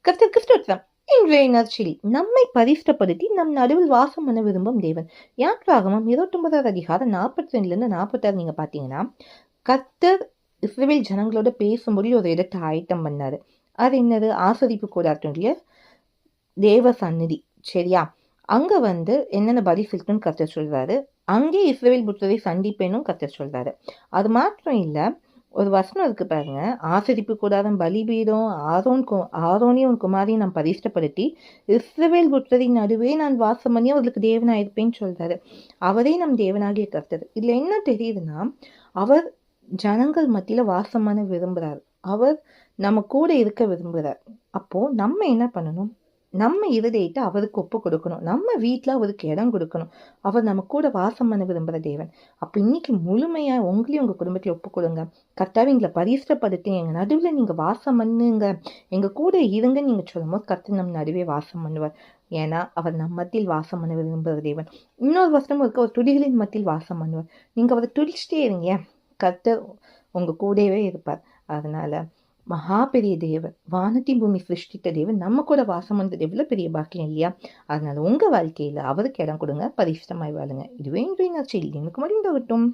கர்த்தர் கிறிஸ்துவம் இன்றைய நற்செய்தி நம்மை பரிசுத்தப்படுத்தி நம் நடுவில் வாசம் பண்ண விரும்பும் தேவன். யாத்ராகமம் 29வது அதிகாரம் 42 46 நீங்க பாத்தீங்கன்னா, கர்த்தர் இஸ்ரவேல் ஜனங்களோட பேசும்படி ஒரு இடத்தை ஆயத்தம் பண்ணாரு. அது என்னது? ஆசரிப்பு கூடாரத்துடைய தேவ சந்நிதி. சரியா? அங்க என்னென்ன பலி செலுத்தணும்னு கர்த்தர் சொல்றாரு. அங்கே இஸ்ரவேல் புத்திரரை சந்திப்பேனும் கர்த்தர் சொல்றாரு. அது மாத்திரம் இல்ல, ஒரு வசனம் இருக்கு பாருங்க. ஆசரிப்பு கூடாரம், பலிபீடம், ஆரோனையும் உன் குமாரையும் நான் பரிசுத்தப்படுத்தி இஸ்ரவேல் புத்திரரின் நடுவே நான் வாசம் பண்ணி அவர்களுக்கு தேவனாக இருப்பேன்னு சொல்றாரு. அவரே நம் தேவனாகிய கர்த்தர். இதுல என்ன தெரியுதுன்னா, அவர் ஜனங்கள் மத்தியில வாசம் பண்ண விரும்புறார். அவர் நம்ம கூட இருக்க விரும்புறார். அப்போ நம்ம என்ன பண்ணணும்? நம்ம இருதயத்தை அவருக்கு ஒப்பு கொடுக்கணும். நம்ம வீட்டுல அவருக்கு இடம் கொடுக்கணும். அவர் நம்ம கூட வாசம் பண்ண விரும்புற தேவன். அப்ப இன்னைக்கு முழுமையா உங்களையும் உங்க குடும்பத்தையும் ஒப்பு கொடுங்க. கர்த்தாவே எங்களை பரிசுத்தப்படுத்தி எங்க நடுவுல நீங்க வாசம் பண்ணுங்க, எங்க கூட இருங்க நீங்க சொல்லும் போது கர்த்தர் நம்ம நடுவே வாசம் பண்ணுவார். ஏன்னா அவர் நம் மத்தியில் வாசம் பண்ண விரும்புகிற தேவன். இன்னொரு வசனம் இருக்கு, அவர் துடிகளின் மத்தியில் வாசம் பண்ணுவார். நீங்க அவரை துடிச்சிட்டே இருங்க, கர்த்தர் உங்க கூடவே இருப்பார். அதனால மகா பெரிய தேவன், வானத்தின் பூமி சிருஷ்டித்த தேவன் நம்ம கூட வாசம் வந்தது எவ்வளவு பெரிய பாக்கியம் இல்லையா? அதனால உங்க வாழ்க்கையில அவருக்கு இடம் கொடுங்க, பரிசுத்தமாய் வாழுங்க. இதுவே இன்றைய நற்செய்தி. எனக்கு முடிந்தவட்டும்.